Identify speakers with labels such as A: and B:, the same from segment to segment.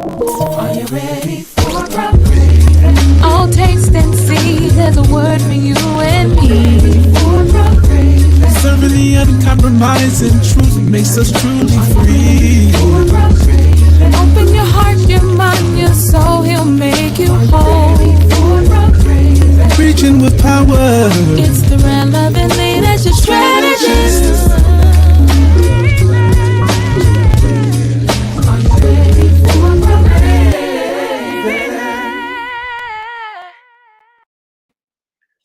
A: Are you ready for progress? Oh, taste and see, there's a word for you and me. For progress.
B: Serving the uncompromising truth makes us truly free.
A: For progress. Open your heart, your mind, your soul, he'll make you whole. For progress.
B: Preaching with power.
A: It's the relevant leadership strategist.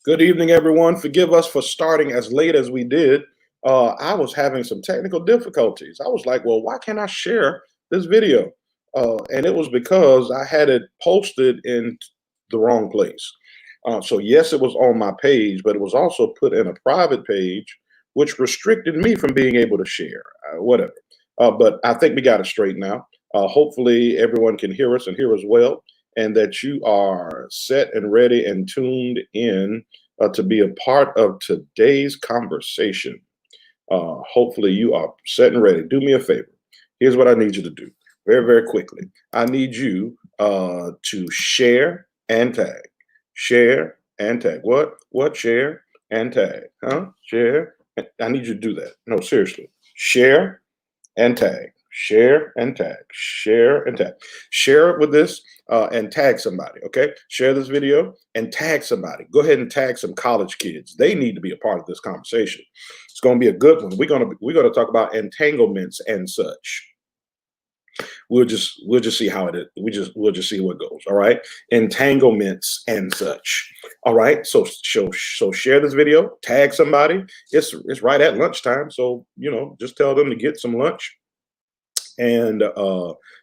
C: Good evening, everyone. Forgive us for starting as late as we did. I was having some technical difficulties. I was like, well, why can't I share this video? And it was because I had it posted in the wrong place. So yes, it was on my page, but it was also put in a private page, which restricted me from being able to share, whatever. But I think we got it straight now. Hopefully everyone can hear us and hear us well, and that you are set and ready and tuned in to be a part of today's conversation. Hopefully you are set and ready. Do me a favor. Here's what I need you to do very, very quickly. I need you to share and tag. Share and tag. What? Share and tag. Huh? Share. I need you to do that. No, seriously. Share and tag. Share and tag. Share and tag. Share it with this and tag somebody. Okay. Share this video and tag somebody. Go ahead and tag some college kids. They need to be a part of this conversation. It's going to be a good one. We're going to talk about entanglements and such. We'll just see how it is. We'll just see what goes. All right. Entanglements and such. All right. So share this video, tag somebody. It's right at lunchtime. So, just tell them to get some lunch and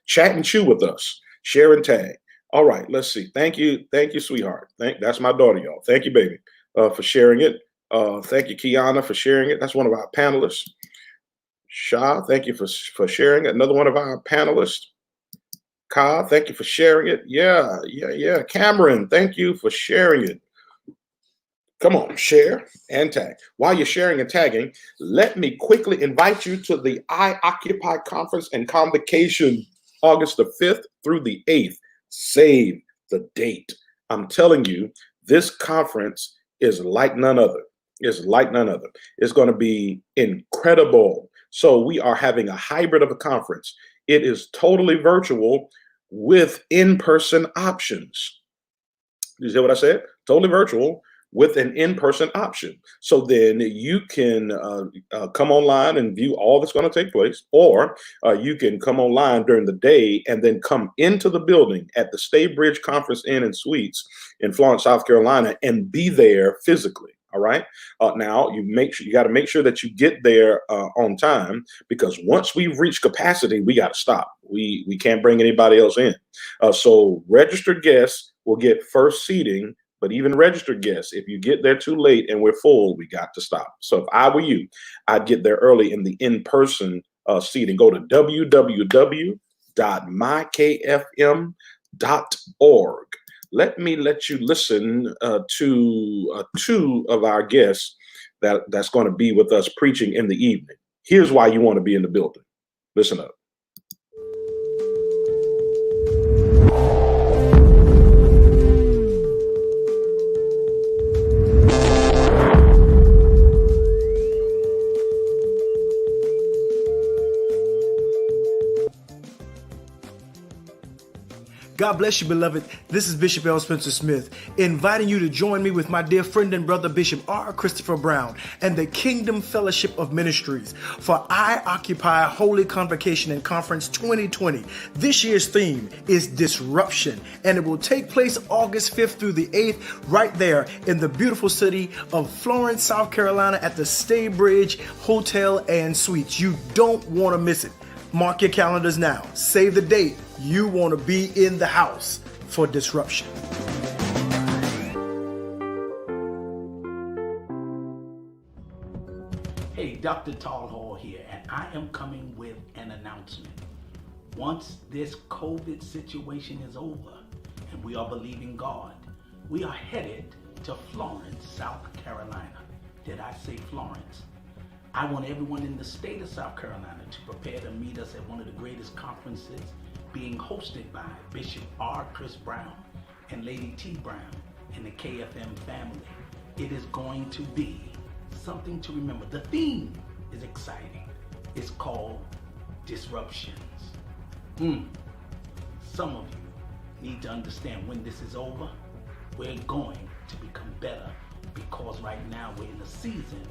C: chat and chew with us. Share and tag. All right. Let's see. Thank you, sweetheart. That's my daughter, y'all. Thank you, baby, for sharing it. Thank you, Kiana, for sharing it. That's one of our panelists. Shah, thank you for sharing it. Another one of our panelists. Ka, thank you for sharing it. Yeah. Cameron, thank you for sharing it. Come on, share and tag. While you're sharing and tagging, let me quickly invite you to the I Occupy Conference and Convocation, August the 5th through the 8th. Save the date. I'm telling you, this conference is like none other. It's going to be incredible. So we are having a hybrid of a conference. It is totally virtual with in-person options. You see what I said? Totally virtual with an in-person option. So then you can come online and view all that's going to take place, or you can come online during the day and then come into the building at the Staybridge Conference Inn and Suites in Florence, South Carolina, and be there physically. All right. Now you got to make sure that you get there on time, because once we've reached capacity, we got to stop. We can't bring anybody else in. So registered guests will get first seating, but even registered guests, if you get there too late and we're full, we got to stop. So if I were you, I'd get there early in the in-person seating. Go to www.mykfm.org. Let you listen to two of our guests that's going to be with us preaching in the evening. Here's why you want to be in the building. Listen up.
D: God bless you, beloved. This is Bishop L. Spencer Smith, inviting you to join me with my dear friend and brother, Bishop R. Christopher Brown, and the Kingdom Fellowship of Ministries for I Occupy Holy Convocation and Conference 2020. This year's theme is Disruption, and it will take place August 5th through the 8th right there in the beautiful city of Florence, South Carolina at the Staybridge Hotel and Suites. You don't want to miss it. Mark your calendars now. Save the date. You want to be in the house for disruption.
E: Hey, Dr. Tallhall here, and I am coming with an announcement. Once this COVID situation is over and we are believing God, we are headed to Florence, South Carolina. Did I say Florence? I want everyone in the state of South Carolina to prepare to meet us at one of the greatest conferences being hosted by Bishop R. Chris Brown and Lady T. Brown and the KFM family. It is going to be something to remember. The theme is exciting. It's called Disruptions. Some of you need to understand when this is over, we're going to become better, because right now we're in a season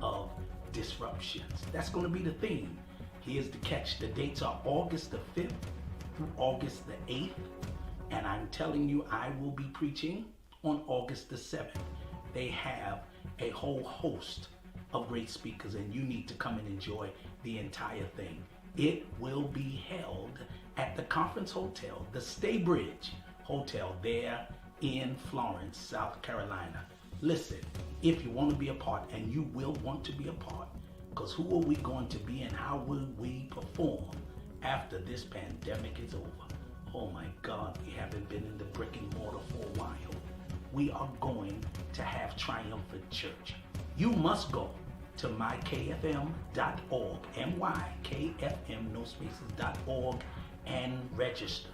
E: of disruptions. That's going to be the theme. Here's the catch. The dates are August the 5th through August the 8th. And I'm telling you, I will be preaching on August the 7th. They have a whole host of great speakers, and you need to come and enjoy the entire thing. It will be held at the Conference Hotel, the Staybridge Hotel there in Florence, South Carolina. Listen, if you want to be a part, and you will want to be a part, because who are we going to be and how will we perform after this pandemic is over? Oh my God, we haven't been in the brick and mortar for a while. We are going to have triumphant church. You must go to mykfm.org, mykfm, no spaces.org, and register.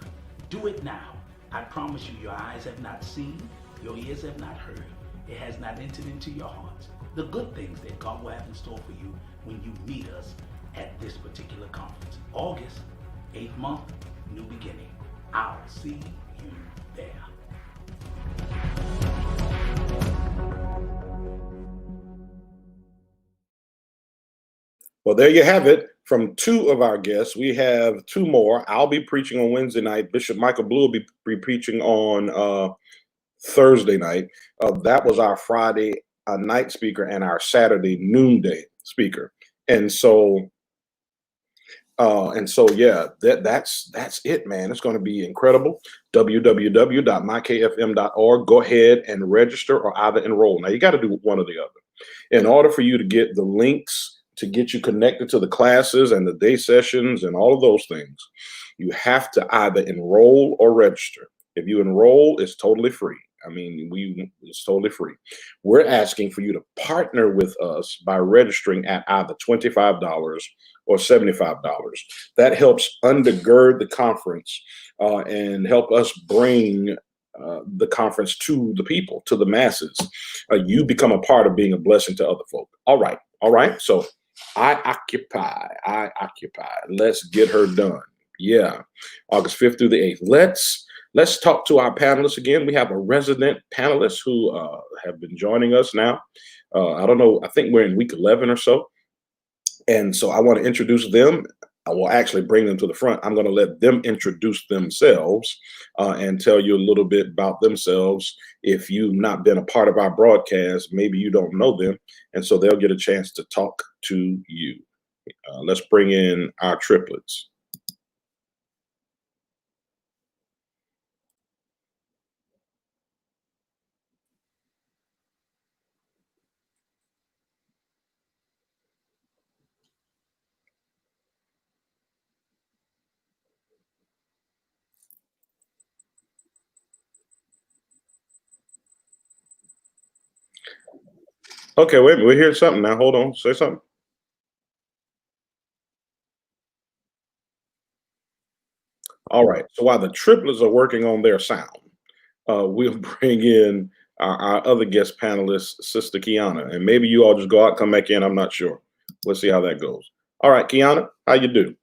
E: Do it now. I promise you, your eyes have not seen, your ears have not heard, it has not entered into your hearts the good things that God will have in store for you when you meet us at this particular conference. August, 8th month, new beginning. I'll see you there.
C: Well, there you have it. From two of our guests, we have two more. I'll be preaching on Wednesday night. Bishop Michael Blue will be preaching on Thursday night. That was our Friday night speaker and our Saturday noonday speaker. And so yeah, that's it, man. It's going to be incredible. www.mykfm.org. Go ahead and register or either enroll. Now you got to do one or the other. In order for you to get the links to get you connected to the classes and the day sessions and all of those things, you have to either enroll or register. If you enroll, it's totally free. I mean, it's totally free. We're asking for you to partner with us by registering at either $25 or $75. That helps undergird the conference and help us bring the conference to the people, to the masses. You become a part of being a blessing to other folk. All right. So I occupy. Let's get her done. Yeah. August 5th through the 8th. Let's talk to our panelists again. We have a resident panelist who have been joining us now. I don't know. I think we're in week 11 or so. And so I want to introduce them. I will actually bring them to the front. I'm going to let them introduce themselves and tell you a little bit about themselves. If you've not been a part of our broadcast, maybe you don't know them. And so they'll get a chance to talk to you. Let's bring in our triplets. Okay, wait a minute. We're hearing something now. Hold on. Say something. All right. So while the triplets are working on their sound, we'll bring in our other guest panelist, Sister Kiana. And maybe you all just go out, come back in. I'm not sure. We'll see how that goes. All right, Kiana, how you do?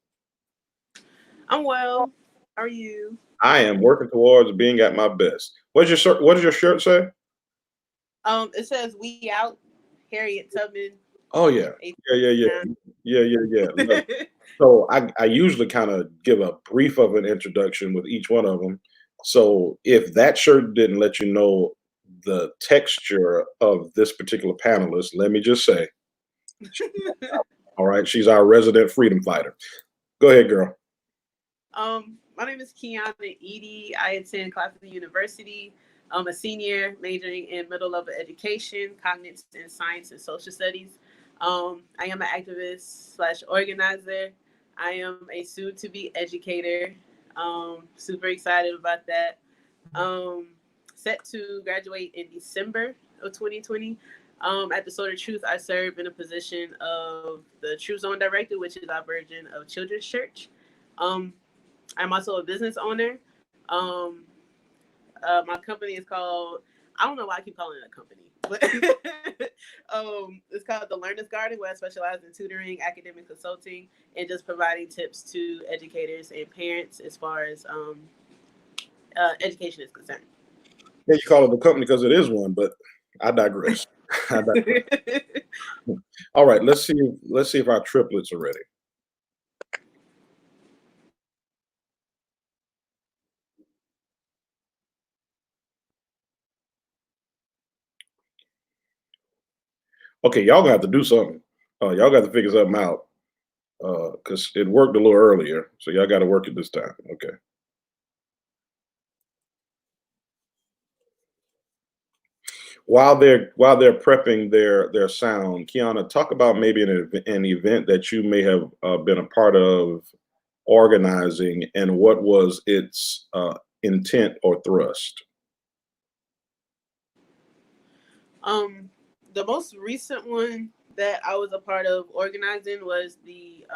F: I'm well. How are you?
C: I am working towards being at my best. What does your shirt say?
F: It says "We Out," Harriet Tubman.
C: Oh yeah. Look, so I usually kind of give a brief of an introduction with each one of them. So if that shirt didn't let you know the texture of this particular panelist, let me just say, all right, she's our resident freedom fighter. Go ahead, girl.
F: My name is Kiana Edie. I attend Claflin University. I'm a senior majoring in middle level education, cognitive and science and social studies. I am an activist / organizer. I am a soon to be educator. Super excited about that. Set to graduate in December of 2020. At the Sword of Truth, I serve in a position of the True Zone Director, which is our version of Children's Church. I'm also a business owner. Um, my company is called, I don't know why I keep calling it a company, but it's called The Learner's Garden, where I specialize in tutoring, academic consulting, and just providing tips to educators and parents as far as education is concerned.
C: Yeah, you call it a company because it is one, but I digress. I digress. All right, let's see. Let's see if our triplets are ready. Okay, y'all gonna have to do something. Y'all got to figure something out because it worked a little earlier, so y'all got to work it this time. Okay. While they're prepping their sound, Kiana, talk about maybe an event that you may have been a part of organizing, and what was its intent or thrust.
F: Um, the most recent one that I was a part of organizing was the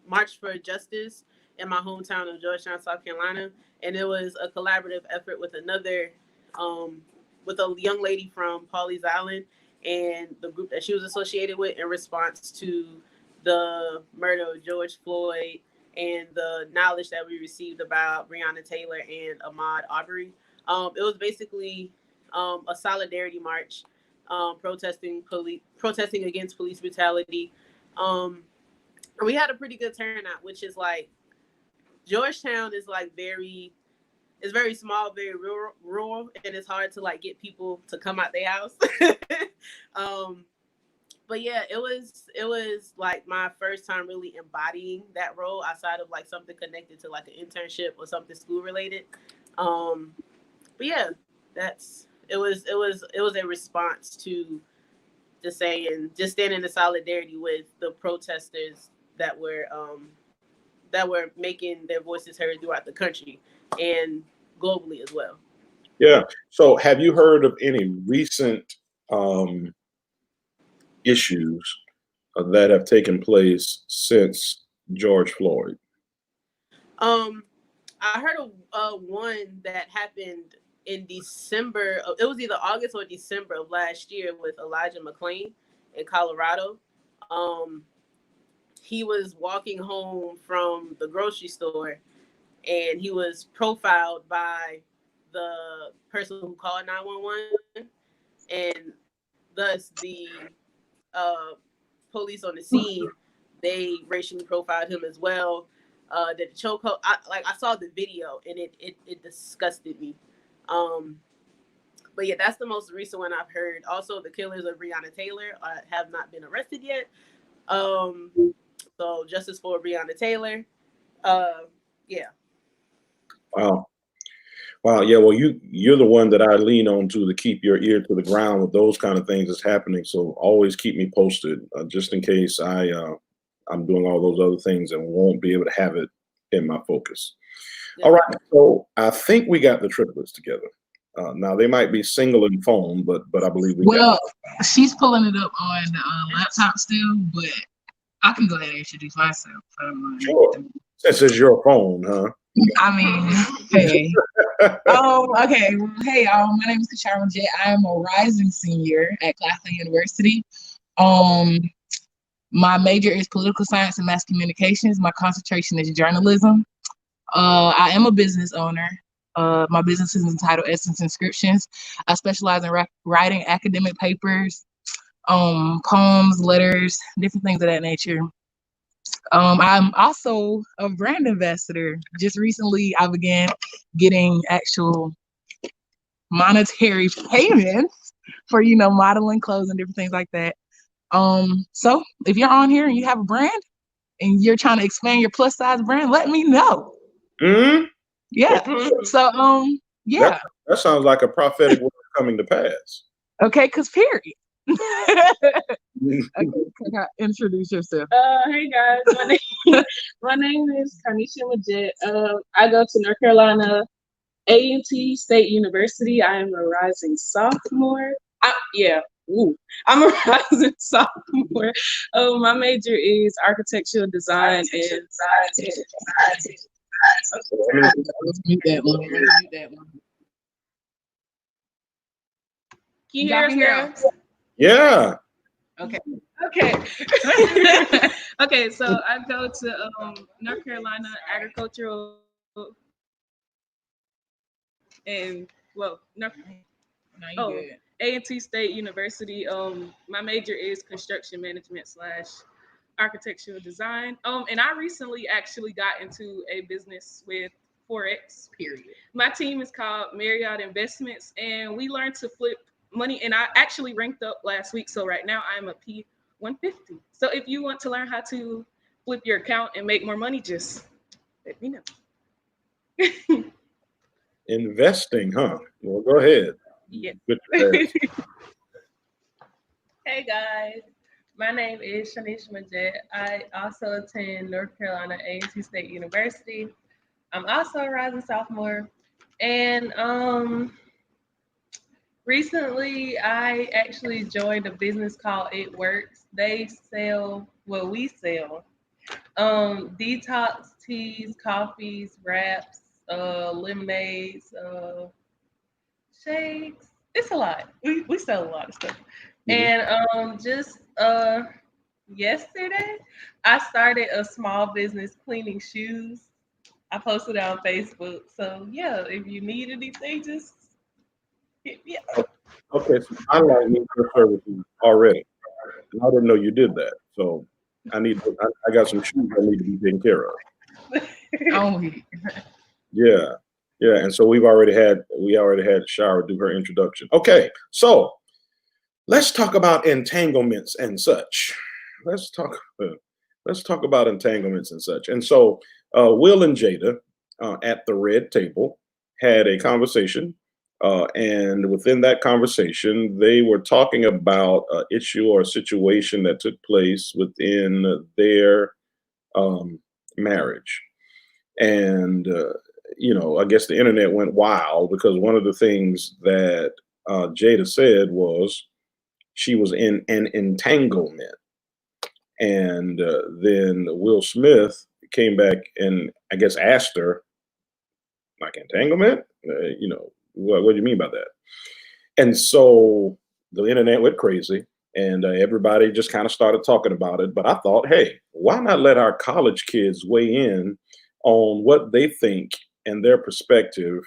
F: March for Justice in my hometown of Georgetown, South Carolina, and it was a collaborative effort with another, um, with a young lady from Pawleys Island and the group that she was associated with in response to the murder of George Floyd and the knowledge that we received about Breonna Taylor and Ahmaud Arbery. It was basically a solidarity march, protesting against police brutality. Um, we had a pretty good turnout, which is like Georgetown is like it's very small, very rural, and it's hard to like get people to come out their house. um, but yeah, it was like my first time really embodying that role outside of like something connected to like an internship or something school related. Um, but yeah, that's it was a response to just standing in solidarity with the protesters that were making their voices heard throughout the country and globally as well.
C: Yeah. So, have you heard of any recent um, issues that have taken place since George Floyd?
F: Um, I heard of one that happened in December. It was either August or December of last year with Elijah McClain in Colorado. Um, he was walking home from the grocery store and he was profiled by the person who called 911, and thus the uh, police on the scene, they racially profiled him as well. The chokehold, I saw the video and it disgusted me. Um, but yeah, that's the most recent one I've heard. Also, the killers of Breonna Taylor have not been arrested yet. Um, so justice for Breonna Taylor. Uh, yeah.
C: Wow. Wow. Yeah. Well, you're the one that I lean on to keep your ear to the ground with those kind of things that's happening. So always keep me posted, just in case I'm doing all those other things and won't be able to have it in my focus. All right. So I think we got the triplets together. Now they might be single in phone, but I believe we got.
G: Well, she's pulling it up on the laptop still, but I can go ahead and introduce myself.
C: Sure. Since it's your phone, huh?
G: I mean, hey. Okay. Well, hey, my name is Kashara Jet. I am a rising senior at Claflin University. My major is political science and mass communications. My concentration is journalism. I am a business owner. My business is entitled Essence Inscriptions. I specialize in writing academic papers, poems, letters, different things of that nature. I'm also a brand ambassador. Just recently, I began getting actual monetary payments for, modeling clothes and different things like that. So if you're on here and you have a brand and you're trying to expand your plus size brand, let me know.
C: Mm-hmm.
G: Yeah. So, yeah.
C: That sounds like a prophetic word coming to pass.
G: Okay, because period. Okay, introduce yourself.
H: Hey guys, my name is Carnisha Majid. I go to North Carolina A&T State University. I am a rising sophomore. I'm a rising sophomore. My major is architectural design and
G: Let's mute that one.
H: Can you
G: Y'all
H: hear
G: can
H: us
G: hear
H: now?
C: Yeah.
G: Okay.
H: Okay. Okay, so I go to North Carolina Agricultural and North
G: No, you
H: Oh,
G: good.
H: A&T State University. My major is construction management / architectural design. And I recently actually got into a business with Forex.
G: Period.
H: My team is called Marriott Investments, and we learned to flip money. And I actually ranked up last week, so right now I'm a P150. So if you want to learn how to flip your account and make more money, just let me know.
C: Investing, huh? Well, go ahead.
H: Yeah.
C: Good to ask.
I: Hey guys, my name is Shanice Majette. I also attend North Carolina A&T State University. I'm also a rising sophomore, and recently I actually joined a business called It Works. They sell we sell detox teas, coffees, wraps, lemonades, shakes. It's a lot. We sell a lot of stuff. And just yesterday I started a small business cleaning shoes. I posted it on Facebook. So yeah, if you need anything, just hit me up.
C: Okay, so I like need your services already. And I didn't know you did that. So I got some shoes I need to be taken care of.
G: Oh,
C: Yeah. Yeah. And so we already had Shara do her introduction. Okay, so let's talk about entanglements and such. Let's talk about entanglements and such. And so Will and Jada at the red table had a conversation. And within that conversation, they were talking about an issue or a situation that took place within their marriage. And, I guess the internet went wild because one of the things that Jada said was she was in an entanglement. And then Will Smith came back and I guess asked her, like, entanglement? What do you mean by that? And so the internet went crazy and everybody just kind of started talking about it. But I thought, hey, why not let our college kids weigh in on what they think and their perspective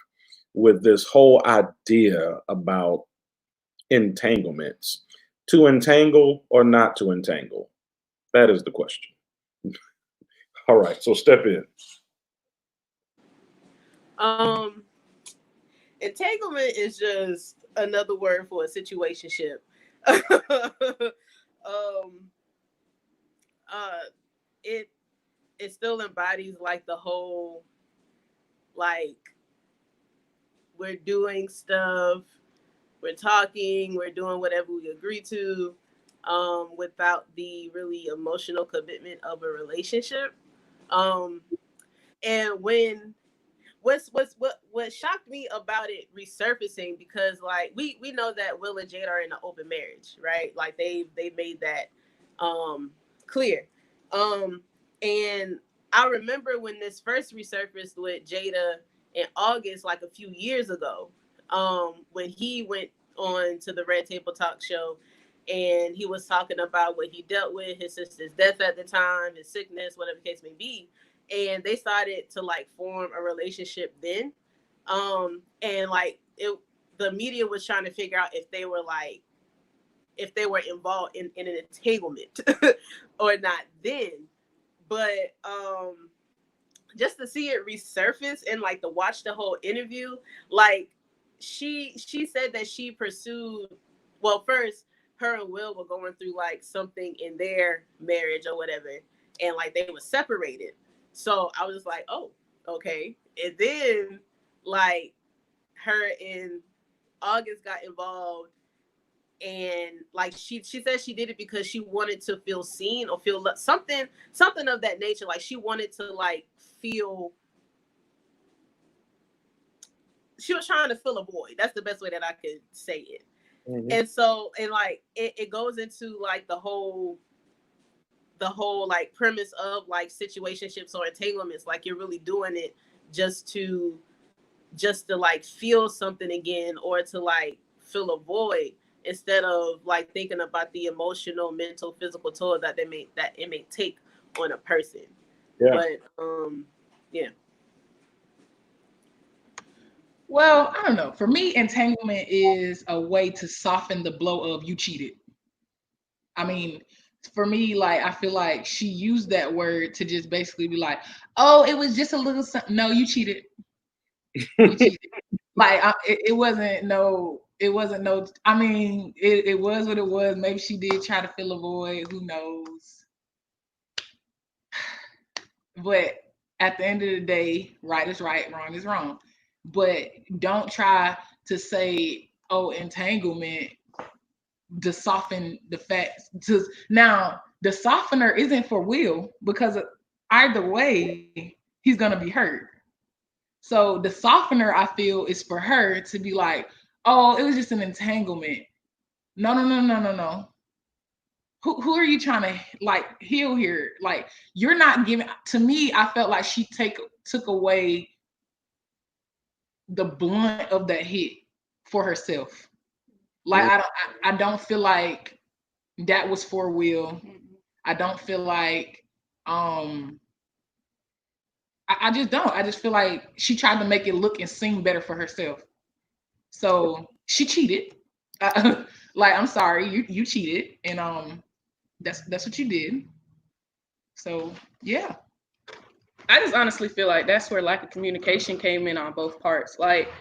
C: with this whole idea about entanglements? To entangle or not to entangle? That is the question. All right, so step in.
F: Um, Entanglement is just another word for a situationship. um, it it still embodies like the whole like we're doing stuff, we're talking, we're doing whatever we agree to, without the really emotional commitment of a relationship. Um, and when what shocked me about it resurfacing, because like we know that Will and Jade are in an open marriage, right? Like they made that clear. Um and I remember when this first resurfaced with Jada in August, like a few years ago, when he went on to the Red Table Talk show and he was talking about what he dealt with, his sister's death at the time, his sickness, whatever the case may be. And they started to like form a relationship then. And like the media was trying to figure out if they were involved in an entanglement or not then. But just to see it resurface and like to watch the whole interview, like she said that she pursued, well, first her and Will were going through like something in their marriage or whatever, and like they were separated. So I was just like, oh, okay. And then like her and August got involved, and like she said she did it because she wanted to feel seen or feel something of that nature. Like she wanted to like feel, she was trying to fill a void. That's the best way that I could say it. Mm-hmm. And so, and like it goes into like the whole the whole like premise of like situationships or entanglements, like you're really doing it just to like feel something again, or to like fill a void, instead of like thinking about the emotional, mental, physical toll that it may take on a person.
C: Yeah.
F: But yeah.
G: Well, I don't know. For me, entanglement is a way to soften the blow of you cheated. I mean, for me, like I feel like she used that word to just basically be like, "Oh, it was just a little something." No, you cheated. You cheated. Like it wasn't no. It wasn't no. I mean, it was what it was. Maybe she did try to fill a void. Who knows? But at the end of the day, right is right, wrong is wrong. But don't try to say, "Oh, entanglement," to soften the facts. Now, the softener isn't for Will, because either way, he's gonna be hurt. So the softener, I feel, is for her to be like, "Oh, it was just an entanglement." No, no, no, no, no, no. Who are you trying to like heal here? Like, you're not giving. To me, I felt like she took away the blunt of that hit for herself. Like, I don't feel like that was for Will. I don't feel like I just don't. I just feel like she tried to make it look and seem better for herself. So she cheated. Like, I'm sorry, you cheated, and that's what you did. So yeah.
I: I just honestly feel like that's where lack of communication came in on both parts. Like,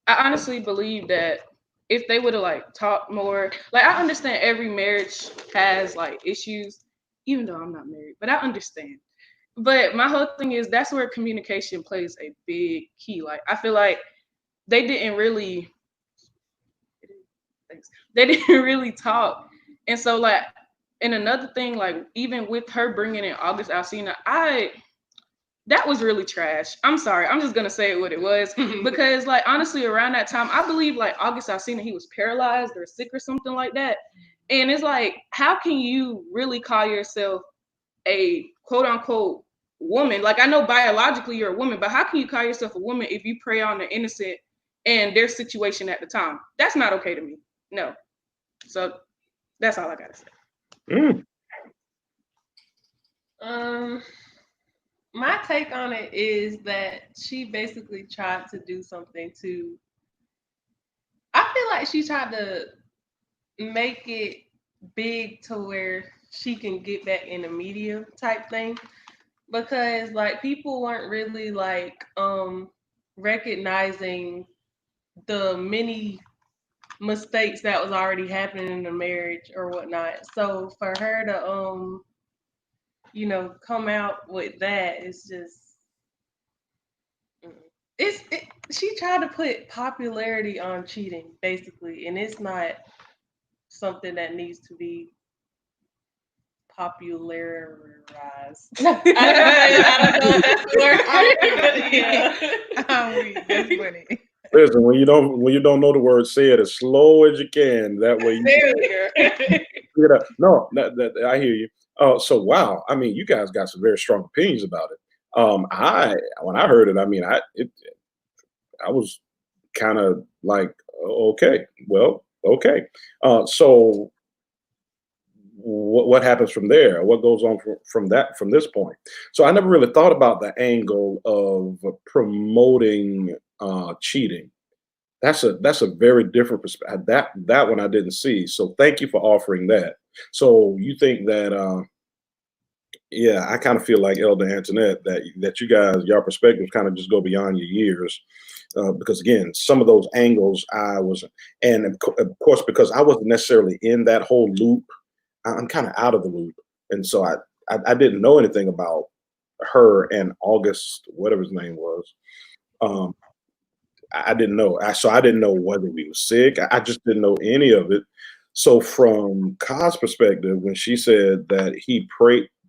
I: I honestly believe that if they would have like talked more, like I understand every marriage has like issues, even though I'm not married, but I understand. But my whole thing is that's where communication plays a big key. Like I feel like they didn't really, they didn't really talk, and so like, and another thing, like even with her bringing in August Alsina, that was really trash. I'm sorry. I'm just gonna say it what it was, because like honestly, around that time, I believe like August Alsina, he was paralyzed or sick or something like that. And it's like, how can you really call yourself a quote unquote woman? Like I know biologically you're a woman, but how can you call yourself a woman if you prey on the innocent and their situation at the time? That's not okay to me. No. So that's all I gotta say.
C: Mm.
I: My take on it is that she basically tried to do something to. I feel like she tried to make it big to where she can get back in the media type thing, because like people weren't really like recognizing the many mistakes that was already happening in the marriage or whatnot. So for her to come out with that, it's just she tried to put popularity on cheating basically, and it's not something that needs to be popularized. I don't know if that's the word. Yeah.
G: That's funny.
C: Listen, when you don't know the word, say it as slow as you can. That way you
I: Failure.
C: figure it out. No, that I hear you. So wow, I mean, you guys got some very strong opinions about it. When I heard it, I mean, I was kind of like, okay, well, okay. So what happens from there? What goes on from this point? So I never really thought about the angle of promoting cheating. That's a very different perspective. That one I didn't see. So thank you for offering that. So you think that yeah, I kind of feel like Elder Antoinette, that you guys, your perspectives kind of just go beyond your years. Because again, some of those angles I wasn't, and of course, because I wasn't necessarily in that whole loop, I'm kind of out of the loop, and so I didn't know anything about her and August, whatever his name was. Um, I didn't know. So I didn't know whether he was sick. I just didn't know any of it. So from Ka's perspective, when she said that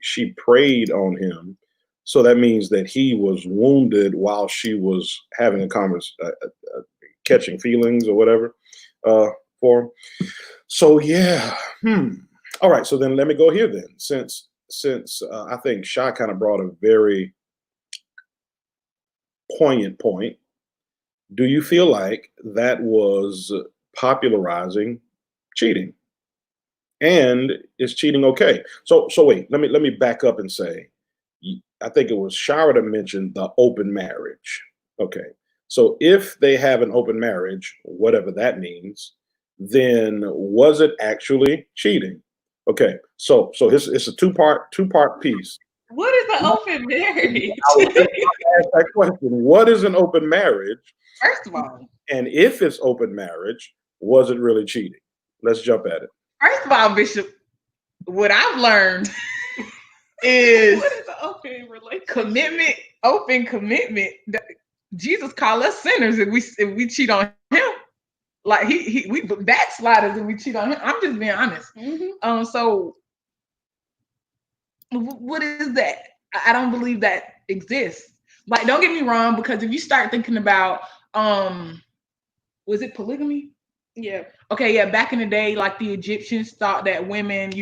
C: she prayed on him. So that means that he was wounded while she was having a catching feelings or whatever for him. So yeah. All right. So then let me go here then. Since I think Sha kind of brought a very poignant point, do you feel like that was popularizing cheating? And is cheating okay? So wait, let me back up and say, I think it was Shara that mentioned the open marriage. Okay, so if they have an open marriage, whatever that means, then was it actually cheating? Okay, so it's a two part piece.
I: What is the open marriage?
C: I was just about to ask that question. What is an open marriage?
I: First of all,
C: And if it's open marriage, was it really cheating? Let's jump at it.
J: First of all, Bishop, what I've learned is
I: what is the open relationship?
J: commitment, open commitment. Jesus called us sinners if we cheat on him. Like we backsliders if we cheat on him. I'm just being honest.
I: Mm-hmm.
J: So what is that? I don't believe that exists. Like, don't get me wrong, because if you start thinking about was it polygamy?
I: Yeah.
J: Okay, yeah, back in the day, like the Egyptians thought that women,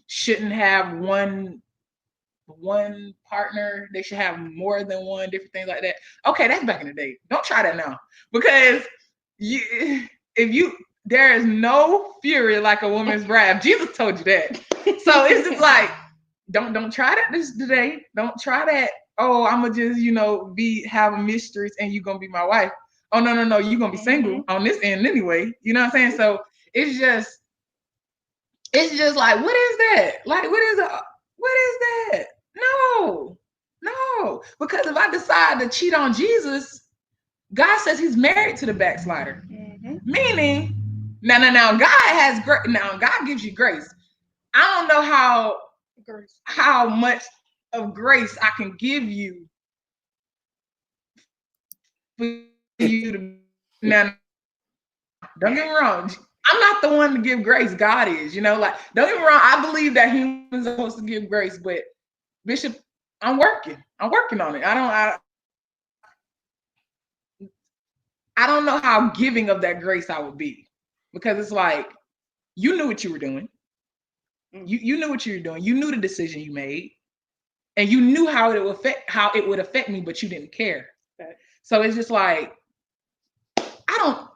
J: shouldn't have one partner. They should have more than one, different things like that. Okay, that's back in the day. Don't try that now. Because there is no fury like a woman's wrath. Jesus told you that. So it's just like, don't try that this today. Don't try that. Oh, I'ma just, have a mistress and you're gonna be my wife. Oh no, you're gonna be single on this end anyway. You know what I'm saying? So it's just like, what is that? Like, what is that? No. Because if I decide to cheat on Jesus, God says he's married to the backslider.
I: Mm-hmm.
J: Meaning, now God has grace. Now God gives you grace. I don't know how much of grace I can give you for you to now. Don't get me wrong. I'm not the one to give grace. God is, like, don't get me wrong. I believe that humans are supposed to give grace, but Bishop, I'm working on it. I don't know how giving of that grace I would be, because it's like, you knew what you were doing. You knew what you were doing. You knew the decision you made, and you knew how it would affect me, but you didn't care.
I: Okay.
J: So it's just like,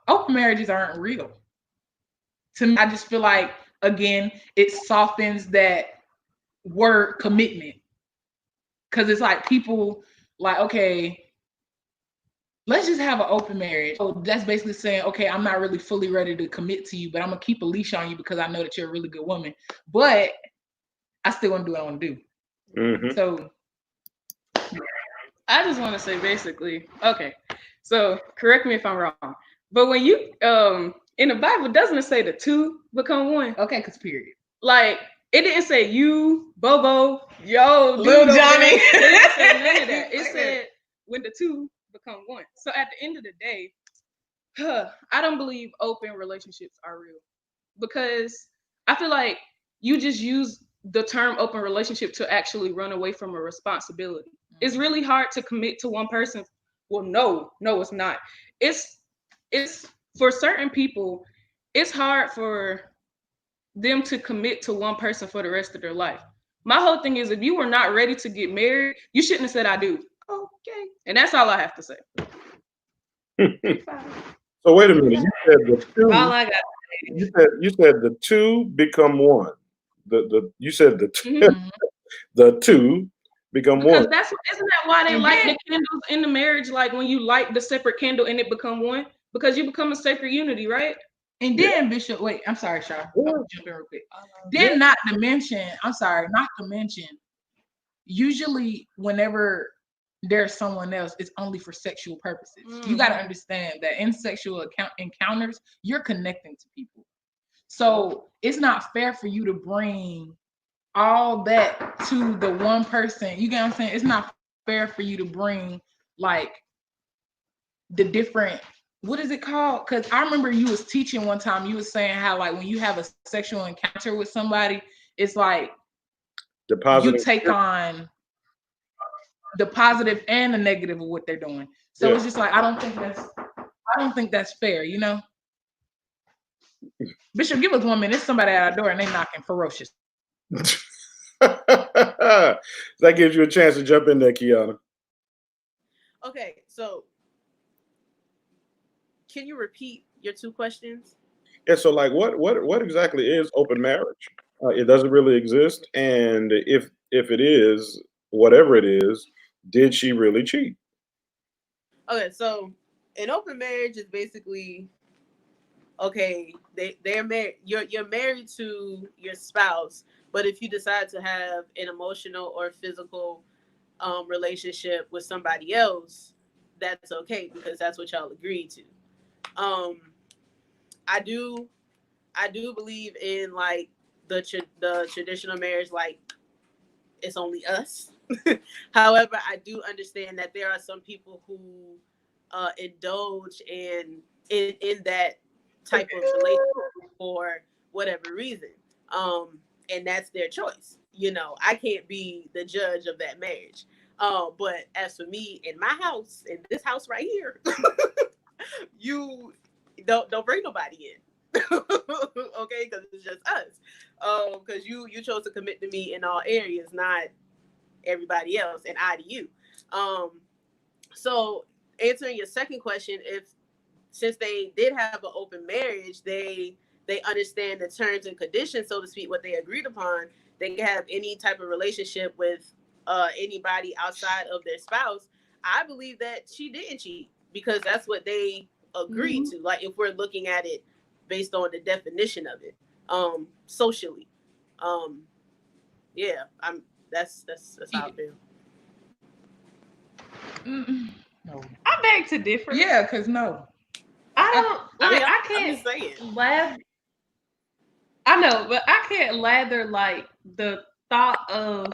J: open marriages aren't real. To me, I just feel like, again, it softens that word commitment. Because it's like, people like, okay, let's just have an open marriage. So that's basically saying, okay, I'm not really fully ready to commit to you, but I'm gonna keep a leash on you because I know that you're a really good woman. But I still want to do what I want to do.
C: Mm-hmm.
J: So
I: I just want to say, basically, okay, so correct me if I'm wrong, but when you in the Bible, doesn't it say the two become one?
J: Okay, because period.
I: Like, it didn't say you, Bobo, yo,
J: Lil Johnny.
I: It didn't say none of that. It said when the two become one. So at the end of the day, I don't believe open relationships are real, because I feel like you just use the term open relationship to actually run away from a responsibility. It's really hard to commit to one person. Well, no, it's not. It's for certain people, it's hard for them to commit to one person for the rest of their life. My whole thing is, if you were not ready to get married, you shouldn't have said I do. Okay. And that's all I have to say.
C: So wait a minute. You said the two.
I: All I got.
C: You said the two become one. You said the two,
J: Mm-hmm.
C: the two become
I: Because
C: one.
I: isn't that why they light the candles in the marriage? Like, when you light the separate candle and it become one, because you become a sacred unity, right?
J: And then Bishop, wait, I'm sorry, Shar. I'll jump in real quick. Then not to mention, usually whenever there's someone else, it's only for sexual purposes. You got to understand that in sexual encounters, you're connecting to people. So it's not fair for you to bring all that to the one person. You get what I'm saying? It's not fair for you to bring, like, the different, what is it called? Because I remember you was teaching one time, you was saying how, like, when you have a sexual encounter with somebody, it's like you take on the positive and the negative of what they're doing. So it's just like, I don't think that's fair, Bishop, give us 1 minute. It's somebody at our door and they knocking ferocious.
C: That gives you a chance to jump in there, Kiana.
F: Okay, so can you repeat your two questions?
C: Yeah, so like what exactly is open marriage? It doesn't really exist, and if it is, whatever it is, did she really cheat?
F: Okay, so an open marriage is basically okay, they're married. You're married to your spouse, but if you decide to have an emotional or physical relationship with somebody else, that's okay because that's what y'all agreed to. Um, I do I do believe in like the traditional marriage, like it's only us. However, I do understand that there are some people who indulge in that type of relationship for whatever reason, and that's their choice. You know, I can't be the judge of that marriage. But as for me, in my house, in this house right here, you don't bring nobody in. Okay, because it's just us. Because you chose to commit to me in all areas, not everybody else, and I to you. Um, so answering your second question, if since they did have an open marriage, they understand the terms and conditions, so to speak, what they agreed upon. They can have any type of relationship with anybody outside of their spouse. I believe that she didn't cheat because that's what they agreed to. Like if we're looking at it based on the definition of it, socially, um, yeah, I'm. That's how I feel.
J: No.
I: I beg to differ.
J: Yeah, because no.
I: I don't
F: I mean,
I: like. I
F: I'm just saying.
I: can't lather. I know, but I can't lather like the thought of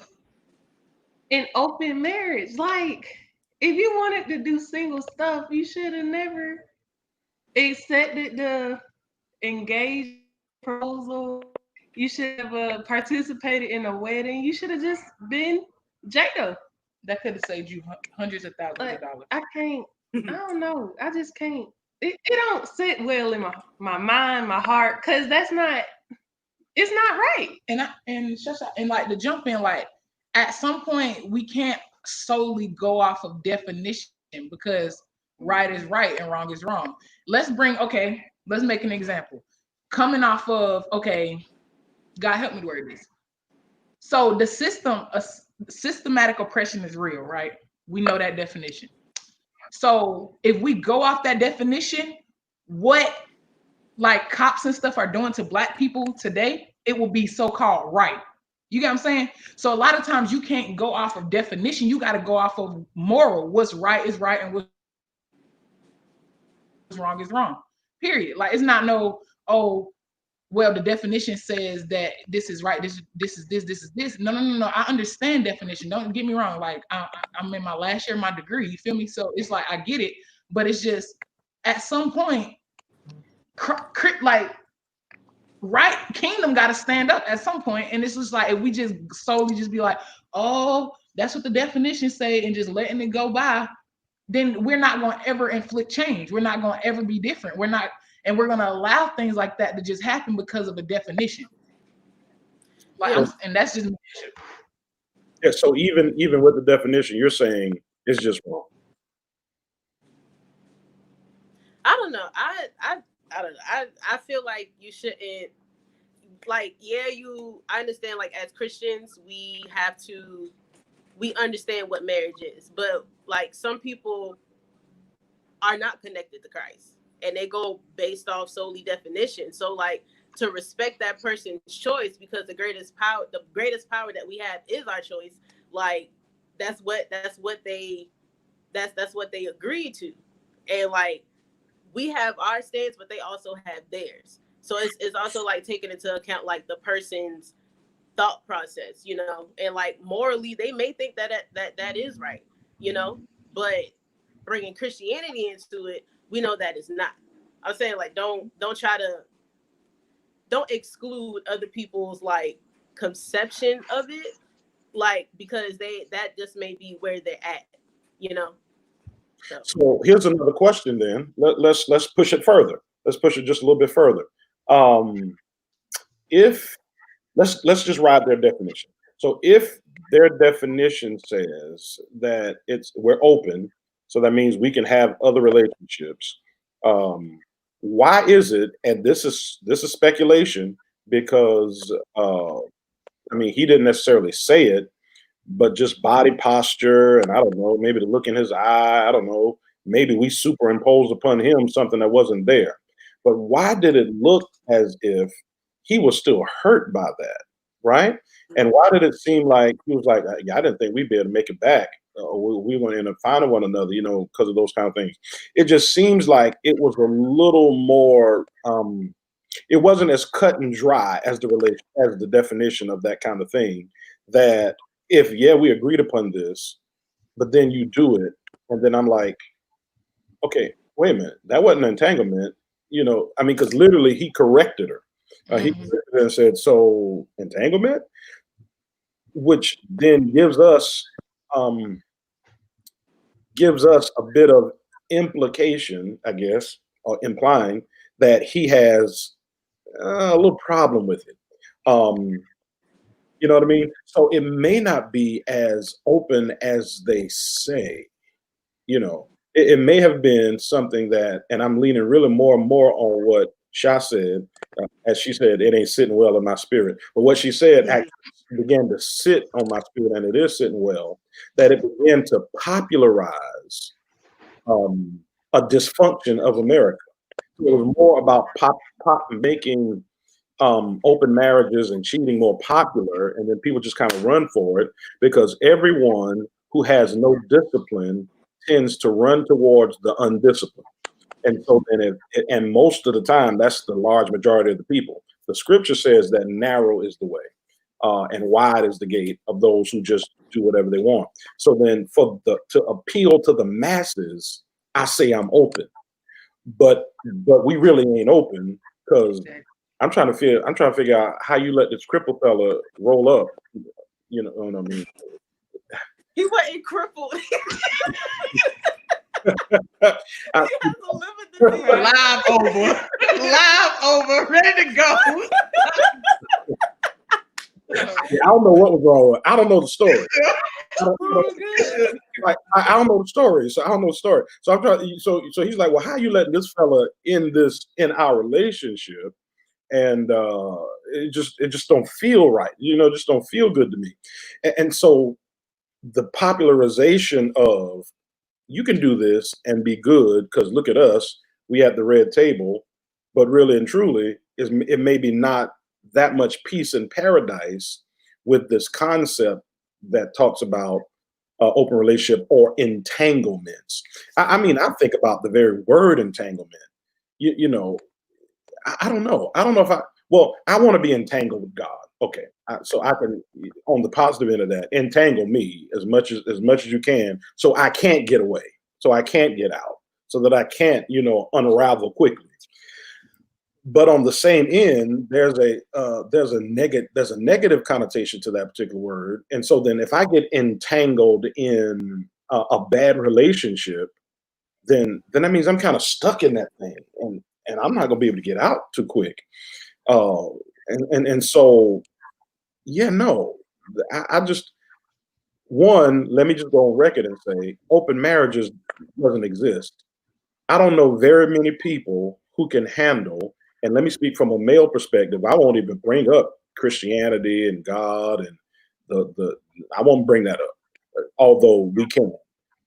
I: an open marriage. Like, if you wanted to do single stuff, you should have never accepted the engagement proposal. You should have participated in a wedding. You should have just been Jada.
J: That could have saved you hundreds of thousands of
I: But
J: dollars.
I: I can't. I don't know. I just can't. It don't sit well in my mind, my heart, because that's not. It's not right.
J: And like to jump in, like at some point we can't solely go off of definition because right is right and wrong is wrong. Let's make an example. Coming off of God help me to word this. So the systematic oppression is real, right? We know that definition. So if we go off that definition, what like cops and stuff are doing to black people today, it will be so-called right. You get what I'm saying? So a lot of times you can't go off of definition. You got to go off of moral. What's right is right and what's wrong is wrong. Period. Like it's not well, the definition says that this is right. This is this. No. I understand definition. Don't get me wrong. Like I'm in my last year of my degree. You feel me? So it's like I get it, but it's just at some point, like right kingdom got to stand up at some point, and it's just like if we just solely just be like, oh, that's what the definitions say, and just letting it go by, then we're not going to ever inflict change. We're not going to ever be different. We're not, and we're going to allow things like that to just happen because of a definition. Like, and that's just
C: Yeah. So even with the definition, you're saying it's just wrong.
F: I don't know. I don't know. I feel like you shouldn't like I understand like as Christians we understand what marriage is, but like some people are not connected to Christ and they go based off solely definition. So like to respect that person's choice because the greatest power that we have is our choice. Like that's what they agreed to. And like we have our stance, but they also have theirs. So it's also like taking into account like the person's thought process, you know, and like morally they may think that is right, you know, but bringing Christianity into it, we know that is not. I'm saying like don't exclude other people's like conception of it, like because that just may be where they're at, you know.
C: So here's another question. Then let's push it further. Let's push it just a little bit further. If let's just ride their definition. So if their definition says that we're open, so that means we can have other relationships. Why is it? And this is speculation because I mean he didn't necessarily say it, but just body posture, and I don't know, maybe the look in his eye, I don't know, maybe we superimposed upon him something that wasn't there. But why did it look as if he was still hurt by that, right? And why did it seem like he was like, yeah, I didn't think we'd be able to make it back. We were going to end up finding one another, because of those kind of things. It just seems like it was a little more. It wasn't as cut and dry as the definition of that kind of thing. That if we agreed upon this, but then you do it, and then I'm like, okay, wait a minute, that wasn't an entanglement, I mean, because literally he corrected her. He corrected her and said, so entanglement, which then gives us a bit of implication, I guess, or implying that he has a little problem with it. You know what I mean? So it may not be as open as they say. It may have been something that, and I'm leaning really more and more on what Sha said, as she said, it ain't sitting well in my spirit. But what she said actually began to sit on my spirit, and it is sitting well, that it began to popularize a dysfunction of America. So it was more about pop making open marriages and cheating more popular, and then people just kind of run for it because everyone who has no discipline tends to run towards the undisciplined. And so then and most of the time that's the large majority of the people. The scripture says that narrow is the way and wide is the gate of those who just do whatever they want. So then to appeal to the masses, I say I'm open, but we really ain't open because I'm trying to figure out how you let this crippled fella roll up. You know what I mean?
F: He wasn't crippled.
J: Live over, ready to go.
C: I don't know what was wrong with. I don't know the story. I don't know the story, so I don't know the story. So I'm trying. So he's like, well, how you letting this fella in our relationship? And it just don't feel right, just don't feel good to me. And so the popularization of you can do this and be good because look at us, we at the red table, but really and truly it may be not that much peace in paradise with this concept that talks about open relationship or entanglements. I mean, I think about the very word entanglement. I don't know. I don't know if I want to be entangled with God. Okay. So I can, on the positive end of that, entangle me as much as you can so I can't get away, so I can't get out, so that I can't, unravel quickly. But on the same end, there's a negative connotation to that particular word. And so then if I get entangled in a bad relationship, then that means I'm kind of stuck in that thing. And I'm not gonna be able to get out too quick. And so, no, I just let me just go on record and say open marriages doesn't exist. I don't know very many people who can handle, and let me speak from a male perspective. I won't even bring up Christianity and God and I won't bring that up, although we can.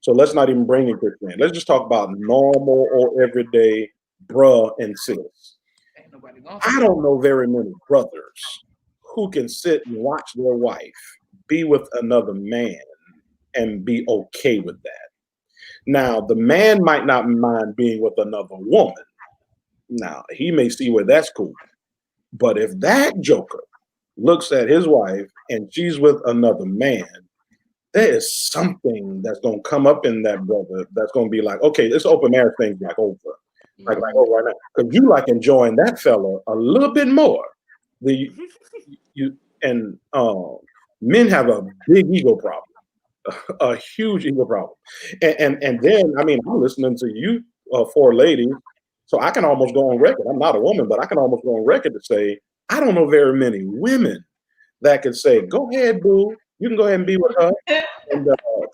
C: So let's not even bring in Christianity. Let's just talk about normal or everyday bruh and sis. I don't know very many brothers who can sit and watch their wife be with another man and be okay with that. Now, the man might not mind being with another woman. Now, he may see where that's cool. But if that joker looks at his wife and she's with another man, there is something that's going to come up in that brother that's going to be like, okay, this open marriage thing's like over. Like over right now. Because you like enjoying that fella a little bit more. Men have a big ego problem. A huge ego problem. And then, I mean, I'm listening to you four ladies, so I can almost go on record. I'm not a woman, but I can almost go on record to say, I don't know very many women that can say, go ahead, boo, You can go ahead and be with her. And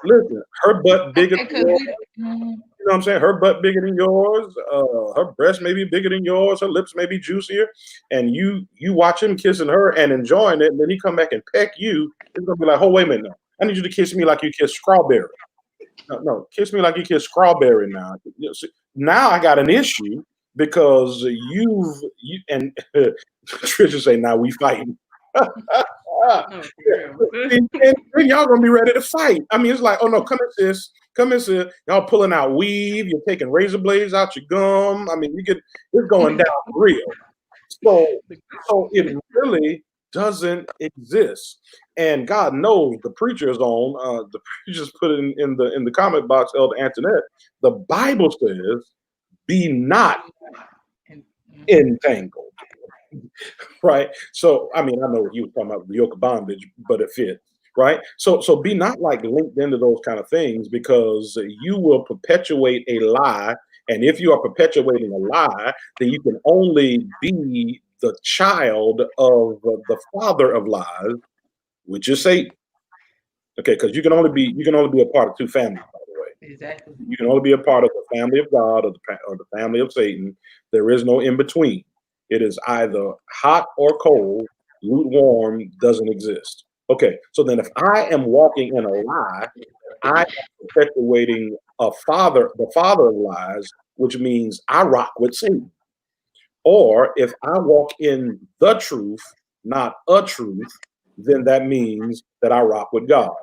C: listen, her butt bigger
J: Okay,
C: than
J: because
C: yours.
J: we. Mhm.
C: You know what I'm saying? Her butt bigger than yours. Her breast may be bigger than yours. Her lips may be juicier. And you watch him kissing her and enjoying it, and then he come back and peck you. It's gonna be like, oh wait a minute, no. I need you to kiss me like you kiss strawberry. No, no, kiss me like you kiss strawberry now. You know, see, now I got an issue because you and Trisha say now we fighting.
I: No, for real.
C: And then y'all gonna be ready to fight. I mean, it's like, oh no, come here, sis. Come here, sis. Y'all pulling out weave. You're taking razor blades out your gum. I mean, it's going down real. So, so it really doesn't exist. And God knows the preacher's on. The preachers put it in the comment box, Elder Antoinette. The Bible says, "Be not
J: And, mhm.
C: entangled." Right? So, I mean, I know what you were talking about, the yoke of bondage, but it fits, right? So be not like linked into those kind of things because you will perpetuate a lie. And if you are perpetuating a lie, then you can only be the child of the father of lies, which is Satan. Okay, because you can only be a part of two families, by the way.
J: Exactly.
C: You can only be a part of the family of God or the family of Satan. There is no in between. It is either hot or cold. Lukewarm doesn't exist. Okay, so then if I am walking in a lie, I am perpetuating the father of lies, which means I rock with Satan. Or if I walk in the truth, not a truth, then that means that I rock with God.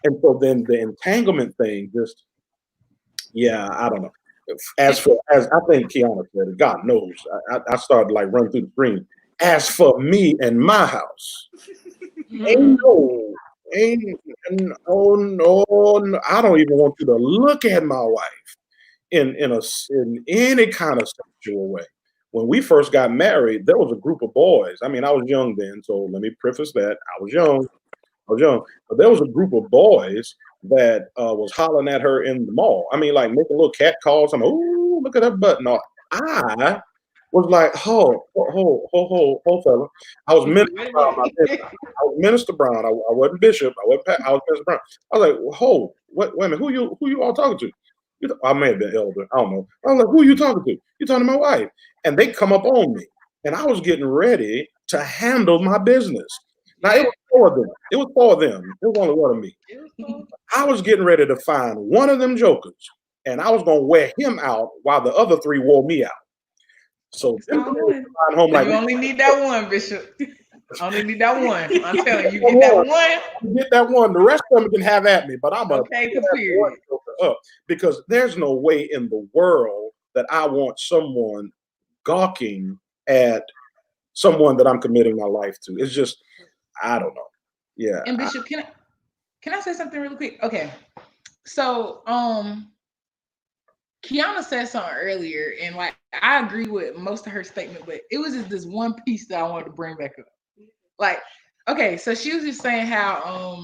C: And so then the entanglement thing just, yeah, I don't know. As I think Kiana said it, God knows. I started like running through the screen. As for me and my house, ain't no, ain't oh no, no, I don't even want you to look at my wife in any kind of sexual way. When we first got married, there was a group of boys. I mean, I was young then, so let me preface that I was young. I was young, but there was a group of boys that was hollering at her in the mall. I mean, like making little cat calls. I'm, oh, look at her butt. No, I was like, fella. I was Minister
I: Wait a
C: Brown.
I: minute.
C: I was Minister Brown. I wasn't Bishop. I was Minister Brown. I was like, ho, wait a minute. Who you all talking to? I may have been elder. I don't know. I was like, who are you talking to? You talking to my wife? And they come up on me, and I was getting ready to handle my business. Now it was four of them. It was four of them. It was only one of me. I was getting ready to find one of them jokers, and I was gonna wear him out while the other three wore me out. So them
J: All
C: boys
J: one.
C: flying home like
J: You only need that one, Bishop. Only need that one. I'm telling you,
C: get
J: get that one.
C: that one. The rest of them can have at me, but I'm gonna
J: Okay,
C: tear
J: cause
C: that one
J: period.
C: joker up because there's no way in the world that I want someone gawking at someone that I'm committing my life to. It's just I don't know. Yeah,
J: And Bishop, can I say something really quick? Okay. So Kiana said something earlier, and like I agree with most of her statement, but it was just this one piece that I wanted to bring back up. Like, okay, so she was just saying how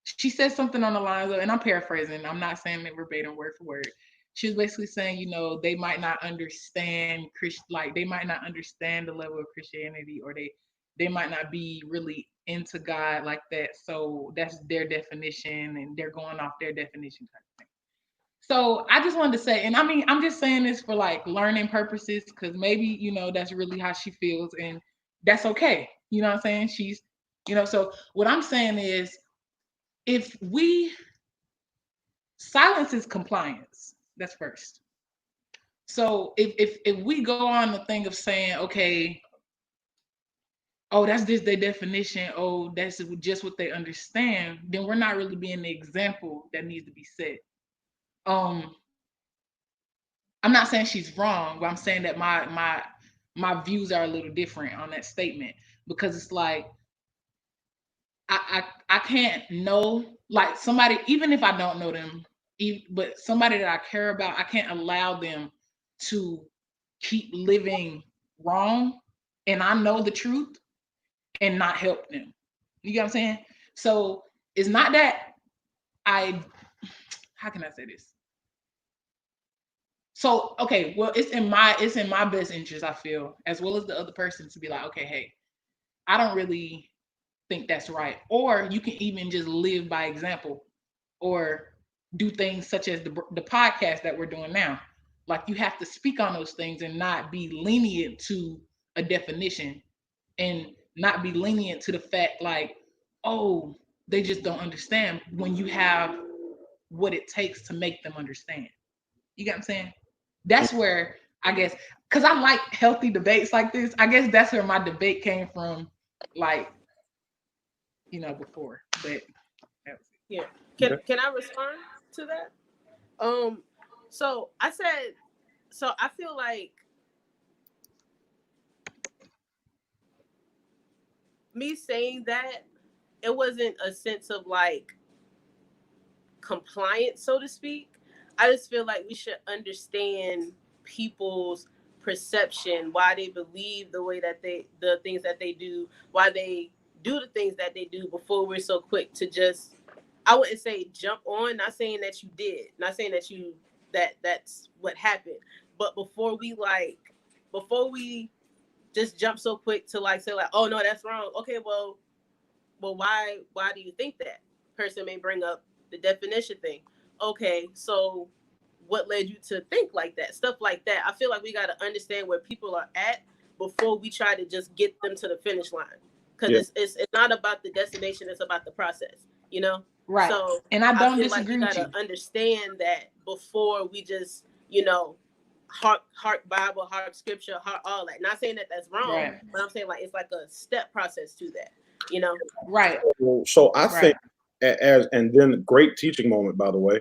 J: she said something on the lines of, and I'm paraphrasing, I'm not saying it verbatim word for word. She was basically saying, they might not understand like they might not understand the level of Christianity, or they might not be really into God like that. So that's their definition, and they're going off their definition type of thing. So I just wanted to say, and I mean, I'm just saying this for like learning purposes, because maybe, that's really how she feels, and that's okay. You know what I'm saying? So what I'm saying is, if we silence is compliance, that's first. So if we go on the thing of saying, okay, oh, that's just their definition, oh, that's just what they understand, then we're not really being the example that needs to be set. Um, I'm not saying she's wrong, but I'm saying that my views are a little different on that statement, because it's like I can't know like somebody, even if I don't know them, but somebody that I care about, I can't allow them to keep living wrong, and I know the truth, and not help them. You get what I'm saying? So it's not that I how can I say this? So okay, well, it's in my best interest, I feel, as well as the other person, to be like, okay, hey, I don't really think that's right. Or you can even just live by example or do things such as the podcast that we're doing now. Like you have to speak on those things and not be lenient to a definition and not be lenient to the fact like, oh, they just don't understand when you have what it takes to make them understand. You get what I'm saying? That's where I guess, because I like healthy debates like this. I guess that's where my debate came from, like, before. But that was it.
F: Yeah. Can I respond to that? So I said, so I feel like me saying that it wasn't a sense of like compliance, so to speak. I just feel like we should understand people's perception, why they believe the things that they do, why they do the things that they do before we're so quick to just, I wouldn't say jump on, not saying that you did, not saying that's what happened, but before we just jump so quick to like say like, oh no, that's wrong. Okay, well why do you think that? Person may bring up the definition thing. Okay, so what led you to think like that? Stuff like that. I feel like we got to understand where people are at before we try to just get them to the finish line. Because it's not about the destination, it's about the process,
J: Right.
F: So
J: and I don't
F: feel
J: disagree
F: like
J: with
F: we
J: you.
F: got to understand that before we just, heart Bible, heart scripture, heart all that. Not saying that that's wrong,
J: Right.
F: but I'm saying like it's like a step process to that,
J: Right.
C: So I think and then great teaching moment, by the way,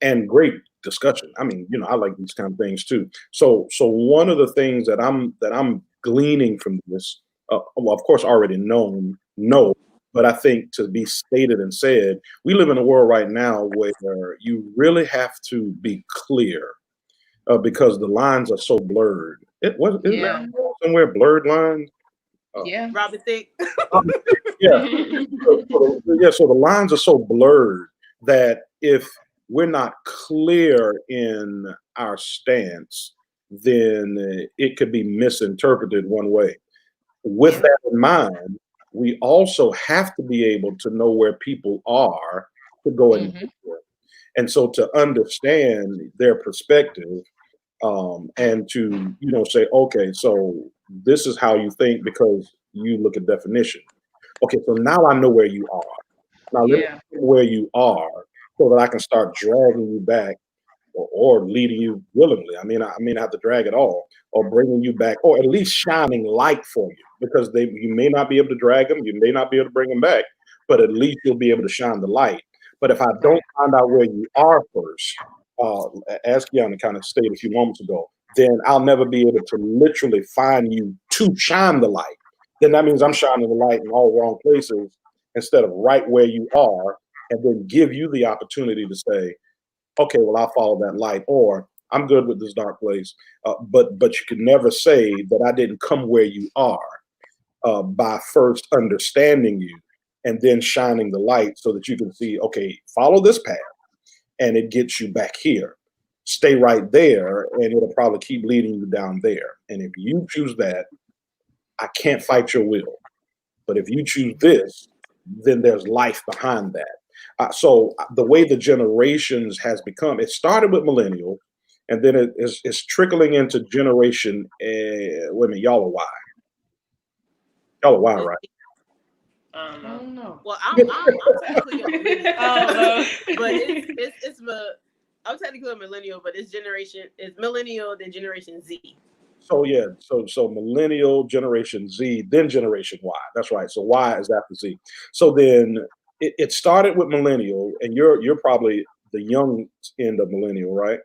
C: and great discussion. I mean, I like these kind of things too. So one of the things that I'm gleaning from this, well, of course, already no, but I think to be stated and said, we live in a world right now where you really have to be clear because the lines are so blurred. Isn't there somewhere blurred lines?
F: Robin Thicke.
C: Yeah. So the lines are so blurred that if we're not clear in our stance, then it could be misinterpreted one way. With that in mind, we also have to be able to know where people are to go and get them. And so to understand their perspective, and to say, okay, so this is how you think because you look at definition. Okay, so now I know where you are. Now let me know where you are so that I can start dragging you back or leading you willingly. I mean, I have to drag it all, or bringing you back, or at least shining light for you, because you may not be able to drag them, you may not be able to bring them back, but at least you'll be able to shine the light. But if I don't find out where you are first, as Kiana kind of stated a few moments ago, then I'll never be able to literally find you to shine the light. Then that means I'm shining the light in all wrong places instead of right where you are, and then give you the opportunity to say, okay, well, I'll follow that light, or I'm good with this dark place. But you can never say that I didn't come where you are by first understanding you and then shining the light so that you can see, okay, follow this path and it gets you back here. Stay right there and it'll probably keep leading you down there. And if you choose that, I can't fight your will. But if you choose this, then there's life behind that. So the way the generations has become, it started with millennial, and then it's trickling into generation. Wait a minute, y'all are why? Y'all are why, right?
I: I don't know.
F: Well, I'm technically a millennial. But I'm technically a millennial, but it's millennial, then Generation Z.
C: So yeah, so millennial, Generation Z, then Generation Y. That's right. So Y is after Z. So then it started with millennial, and you're probably the young end of millennial, right?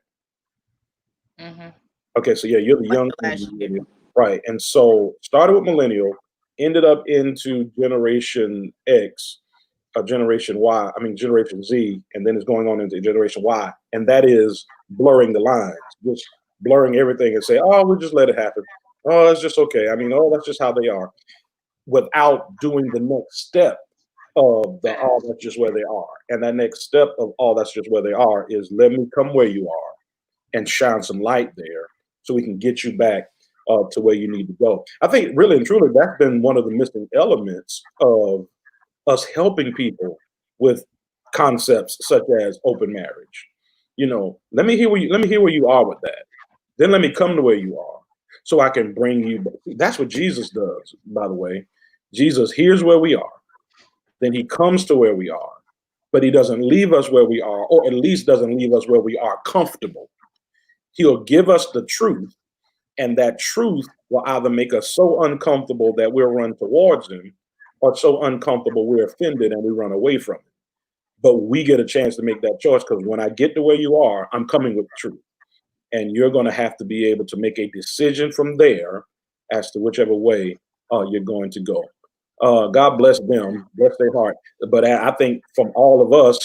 J: Mm-hmm.
C: Okay, so yeah, you're the young end of millennial, right? And so started with millennial, ended up into Generation X, Generation Y. I mean Generation Z, and then it's going on into Generation Y, and that is blurring the lines, just blurring everything and say, oh, we'll just let it happen. Oh, that's just okay. I mean, oh, that's just how they are, without doing the next step of the oh, that's just where they are. And that next step of oh, that's just where they are is let me come where you are and shine some light there so we can get you back to where you need to go. I think really and truly that's been one of the missing elements of us helping people with concepts such as open marriage. Let me hear where you are with that. Then let me come to where you are so I can bring you. That's what Jesus does, by the way. Jesus hears where we are, then he comes to where we are, but he doesn't leave us where we are, or at least doesn't leave us where we are comfortable. He'll give us the truth, and that truth will either make us so uncomfortable that we'll run towards him, or so uncomfortable we're offended and we run away from it. But we get a chance to make that choice, because when I get to where you are, I'm coming with truth. And you're going to have to be able to make a decision from there as to whichever way you're going to go. God bless them, bless their heart. But I think from all of us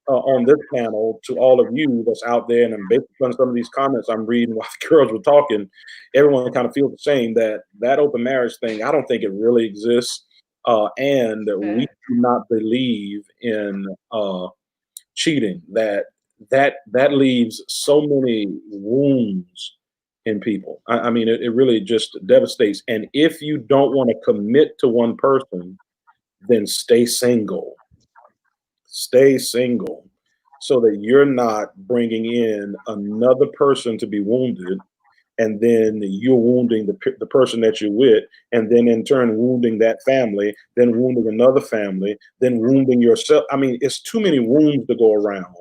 C: on this panel to all of you that's out there, and based on some of these comments I'm reading while the girls were talking, everyone kind of feels the same, that open marriage thing, I don't think it really exists. And we do not believe in cheating. That leaves so many wounds in people. I mean, it really just devastates. And if you don't want to commit to one person, then stay single. Stay single, so that you're not bringing in another person to be wounded, and then you're wounding the person that you're with, and then in turn wounding that family, then wounding another family, then wounding yourself. I mean, it's too many wounds to go around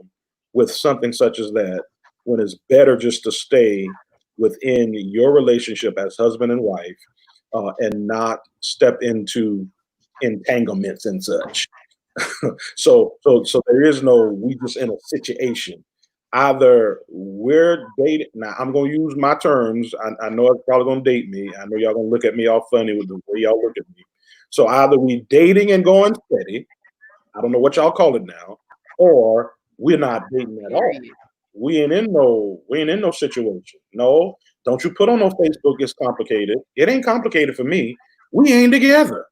C: with something such as that, when it's better just to stay within your relationship as husband and wife, and not step into entanglements and such. So there is no we just in a situation. Either we're dating. Now I'm gonna use my terms. I know it's probably gonna date me. I know y'all gonna look at me all funny with the way y'all look at me. So either we dating and going steady, I don't know what y'all call it now, or we're not dating at all. We ain't in no situation. No, don't you put on no Facebook, it's complicated. It ain't complicated for me. We ain't together.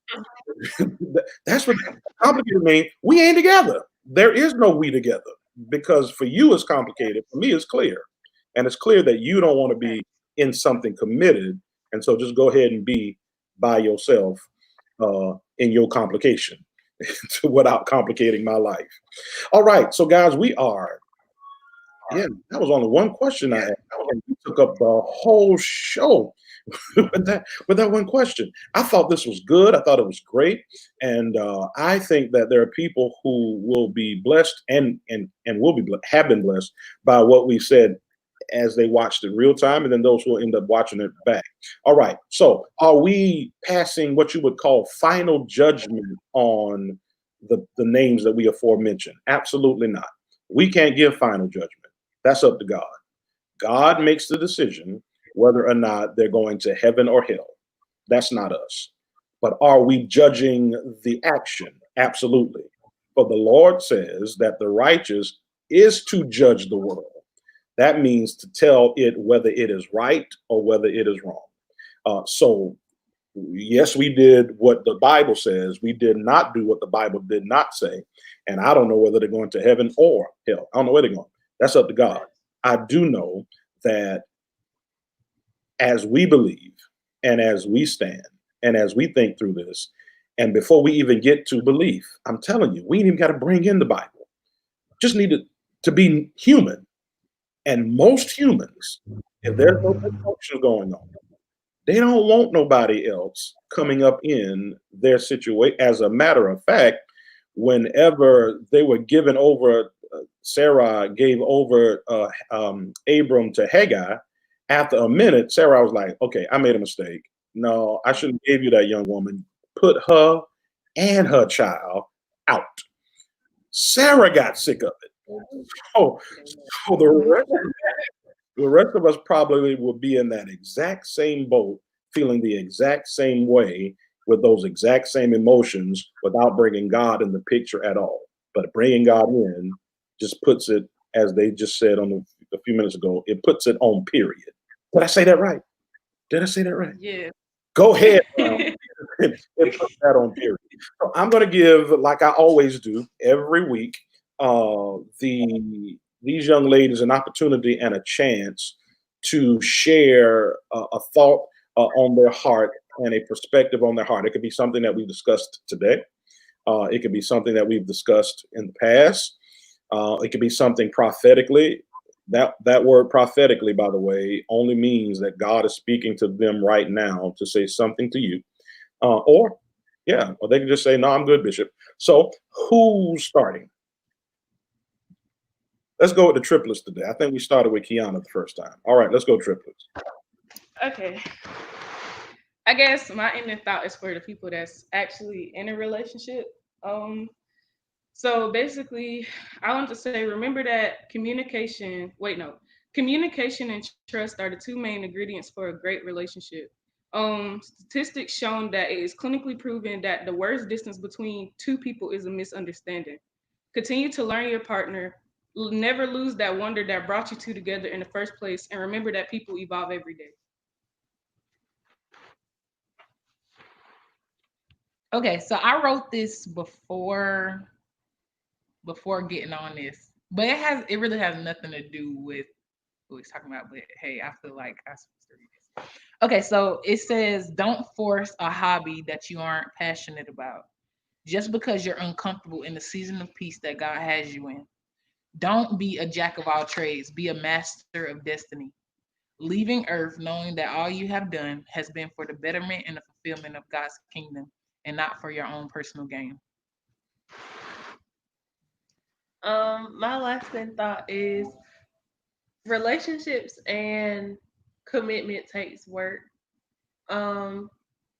C: That's what complicated means. We ain't together. There is no we together, because for you it's complicated. For me, it's clear. And it's clear that you don't want to be in something committed. And so just go ahead and be by yourself in your complication without complicating my life. All right. So, guys, that was only one question I asked. And you took up the whole show with that one question. I thought this was good. I thought it was great, and I think that there are people who will be blessed and will be have been blessed by what we said as they watched it real time, and then those who will end up watching it back. All right. So, are we passing what you would call final judgment on the names that we aforementioned? Absolutely not. We can't give final judgment. That's up to God. God makes the decision whether or not they're going to heaven or hell. That's not us. But are we judging the action? Absolutely. For the Lord says that the righteous is to judge the world. That means to tell it whether it is right or whether it is wrong. So, yes, we did what the Bible says. We did not do what the Bible did not say. And I don't know whether they're going to heaven or hell. I don't know where they're going. That's up to God. I do know that as we believe and as we stand and as we think through this, and before we even get to belief, I'm telling you, we ain't even got to bring in the Bible. Just need to be human. And most humans, if there's no dysfunction going on, they don't want nobody else coming up in their situation. As a matter of fact, whenever they were given over, Sarah gave over Abram to Haggai. After a minute, Sarah was like, okay, I made a mistake. No, I shouldn't give you that young woman. Put her and her child out. Sarah got sick of it. So the rest of us probably will be in that exact same boat, feeling the exact same way with those exact same emotions without bringing God in the picture at all. But bringing God in just puts it, as they just said a few minutes ago, it puts it on period. Did I say that right? Did I say that right?
I: Yeah.
C: Go ahead. It puts that on period. So I'm going to give, like I always do every week, these young ladies an opportunity and a chance to share a thought, on their heart and a perspective on their heart. It could be something that we discussed today. It could be something that we've discussed in the past. It could be something prophetically. That word prophetically, by the way, only means that God is speaking to them right now to say something to you. Or they can just say, no, I'm good, Bishop. So who's starting? Let's go with the triplets today. I think we started with Kiana the first time. All right, let's go triplets.
I: Okay. I guess my ending thought is for the people that's actually in a relationship. So basically, I want to say, remember that communication and trust are the two main ingredients for a great relationship. Statistics shown that it is clinically proven that the worst distance between two people is a misunderstanding. Continue to learn your partner. Never lose that wonder that brought you two together in the first place, and remember that people evolve every day.
J: Okay, so I wrote this before getting on this, but it really has nothing to do with what we're talking about. But hey, I feel like I'm supposed to read this. Okay, so it says, don't force a hobby that you aren't passionate about just because you're uncomfortable in the season of peace that God has you in. Don't be a jack of all trades, be a master of destiny. Leaving earth knowing that all you have done has been for the betterment and the fulfillment of God's kingdom and not for your own personal gain.
K: My lasting thought is relationships and commitment takes work. Um,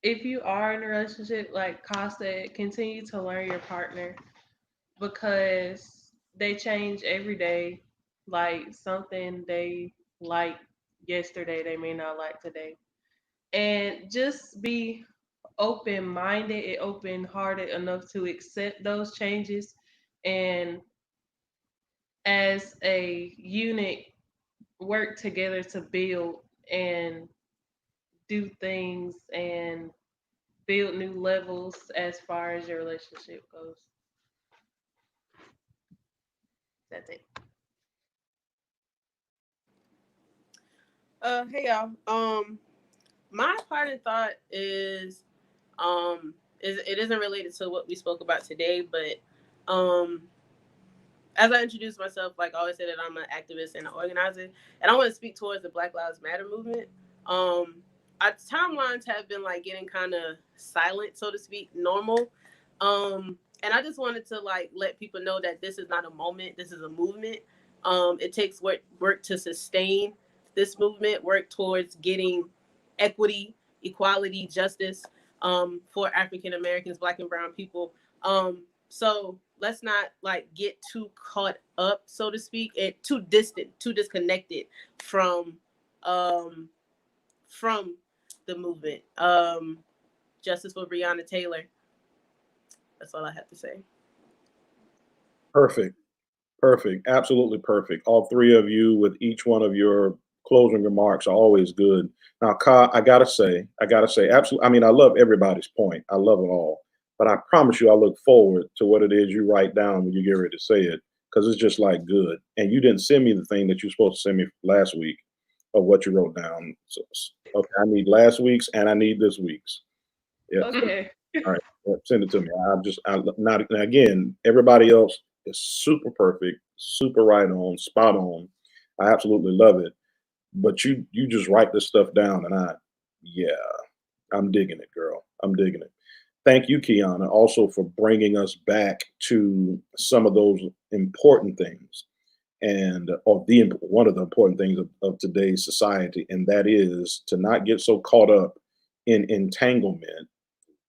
K: if you are in a relationship, like Ka said, continue to learn your partner because they change every day. Like something they like yesterday, they may not like today. And just be open minded and open hearted enough to accept those changes and as a unit work together to build and do things and build new levels as far as your relationship goes. That's it.
F: Hey y'all. My parting thought is it isn't related to what we spoke about today, but as I introduced myself, like I always say that I'm an activist and an organizer, and I want to speak towards the Black Lives Matter movement. Our timelines have been like getting kind of silent, so to speak, normal. And I just wanted to like let people know that this is not a moment, this is a movement. It takes work to sustain this movement, work towards getting equity, equality, justice for African Americans, Black and Brown people. So let's not like get too caught up, so to speak, and too distant, too disconnected um, from the movement. Justice for Breonna Taylor. That's all I have to say.
C: Perfect. Perfect. Absolutely perfect. All three of you with each one of your closing remarks are always good. Now, Ka, I gotta say, absolutely. I mean, I love everybody's point. I love them all. But I promise you, I look forward to what it is you write down when you get ready to say it, because it's just like good. And you didn't send me the thing that you're supposed to send me last week of what you wrote down. So, okay, I need last week's and I need this week's. Yeah.
I: Okay.
C: All right. Yeah, send it to me. I'm not, and again, everybody else is super perfect, super right on, spot on. I absolutely love it. But you just write this stuff down and yeah, I'm digging it, girl. I'm digging it. Thank you, Kiana, also for bringing us back to some of those important things and or the one of the important things of today's society, and that is to not get so caught up in entanglement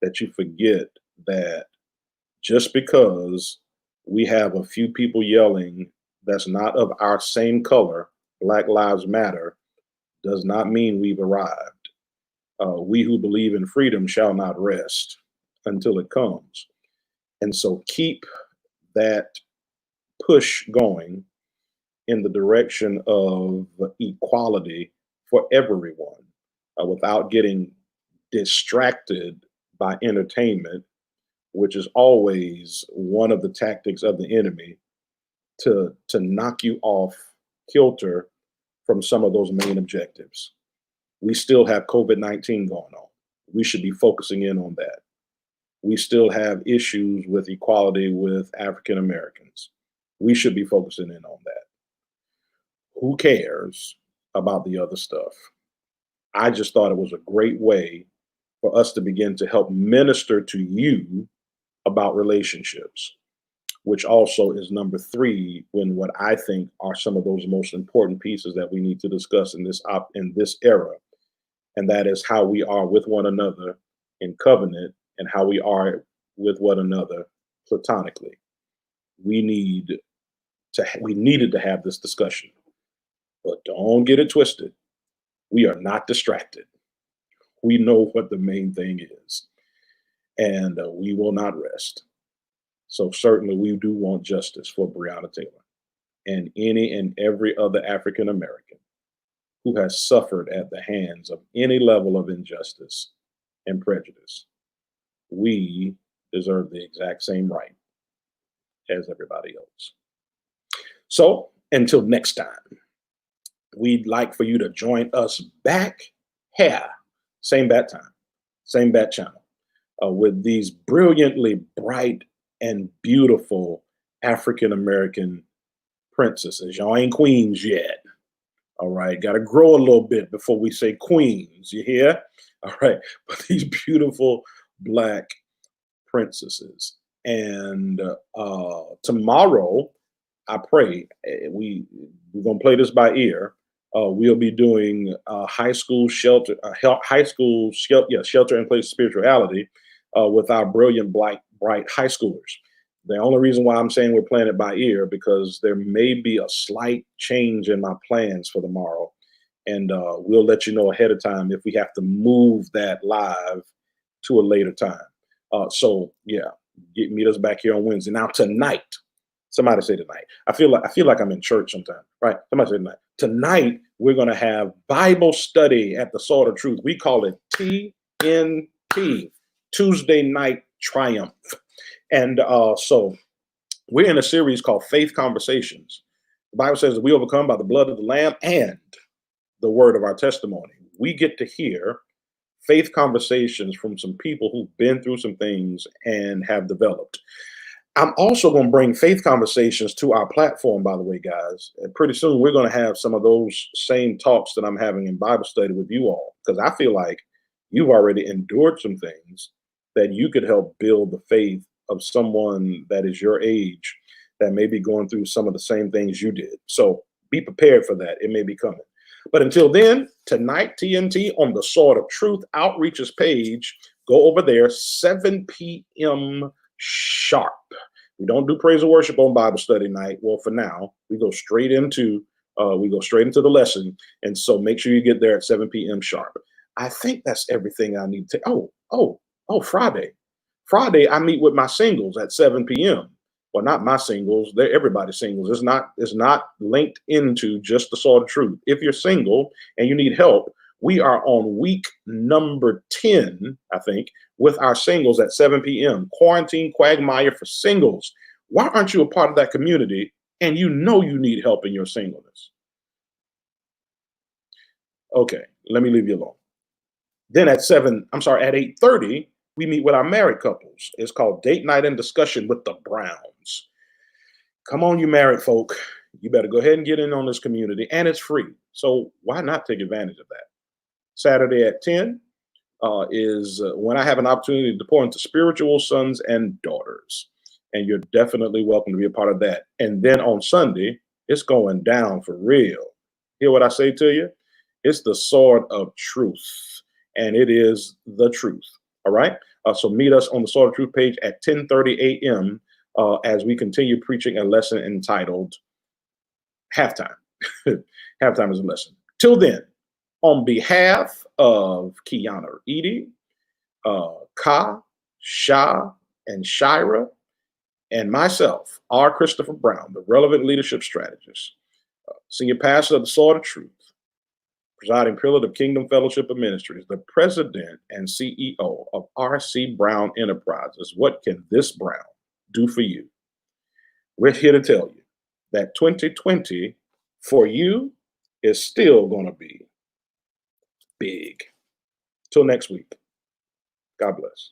C: that you forget that just because we have a few people yelling that's not of our same color, Black Lives Matter, does not mean we've arrived. We who believe in freedom shall not rest until it comes. And so keep that push going in the direction of equality for everyone without getting distracted by entertainment, which is always one of the tactics of the enemy to knock you off kilter from some of those main objectives. We still have COVID-19 going on. We should be focusing in on that. We still have issues with equality with African Americans. We should be focusing in on that. Who cares about the other stuff? I just thought it was a great way for us to begin to help minister to you about relationships, which also is number 3 when what I think are some of those most important pieces that we need to discuss in this era, and that is how we are with one another in covenant and how we are with one another platonically. We needed to have this discussion, but don't get it twisted. We are not distracted. We know what the main thing is, and we will not rest. So certainly we do want justice for Breonna Taylor and any and every other African American who has suffered at the hands of any level of injustice and prejudice. We deserve the exact same right as everybody else. So until next time, we'd like for you to join us back here, same bat time, same bat channel, with these brilliantly bright and beautiful African American princesses. Y'all ain't queens yet. All right, got to grow a little bit before we say queens. You hear? All right, but these beautiful Black princesses. And tomorrow, I pray we're gonna play this by ear. We'll be doing shelter in place spirituality with our brilliant bright high schoolers. The only reason why I'm saying we're playing it by ear because there may be a slight change in my plans for tomorrow, and we'll let you know ahead of time if we have to move that live to a later time. So yeah, meet us back here on Wednesday. Now tonight, somebody say tonight. I feel like I'm in church sometime, right? Somebody say tonight. Tonight we're gonna have Bible study at the Sword of Truth. We call it TNT, Tuesday Night Triumph, and so we're in a series called Faith Conversations. The Bible says that we overcome by the blood of the Lamb and the word of our testimony. We get to hear faith conversations from some people who've been through some things and have developed. I'm also going to bring faith conversations to our platform, by the way, guys. And pretty soon we're going to have some of those same talks that I'm having in Bible study with you all, because I feel like you've already endured some things that you could help build the faith of someone that is your age that may be going through some of the same things you did. So be prepared for that. It may be coming. But until then, tonight, TNT on the Sword of Truth Outreaches page. Go over there, 7 p.m. sharp. We don't do praise and worship on Bible study night. Well, for now, we go straight into the lesson. And so make sure you get there at 7 p.m. sharp. I think that's everything I need to. Friday. Friday, I meet with my singles at 7 p.m. Well, not my singles. They're everybody's singles. It's not linked into just the Sword of Truth. If you're single and you need help, we are on week number 10, I think, with our singles at 7 p.m. Quarantine Quagmire for Singles. Why aren't you a part of that community and you know you need help in your singleness? Okay, let me leave you alone. Then at 8:30, we meet with our married couples. It's called Date Night and Discussion with the Browns. Come on, you married folk. You better go ahead and get in on this community, and it's free. So why not take advantage of that? Saturday at 10 is when I have an opportunity to pour into spiritual sons and daughters. And you're definitely welcome to be a part of that. And then on Sunday, it's going down for real. Hear what I say to you? It's the Sword of Truth, and it is the truth. All right. So meet us on the Sword of Truth page at 10:30 a.m. As we continue preaching a lesson entitled Halftime. Halftime is a lesson. Till then, on behalf of Kiana Edie, Ka, Sha, and Shira, and myself, R. Christopher Brown, the Relevant Leadership Strategist, Senior Pastor of the Sword of Truth, presiding prelate of Kingdom Fellowship of Ministries, the president and CEO of R.C. Brown Enterprises. What can this Brown do for you? We're here to tell you that 2020 for you is still going to be big. Till next week. God bless.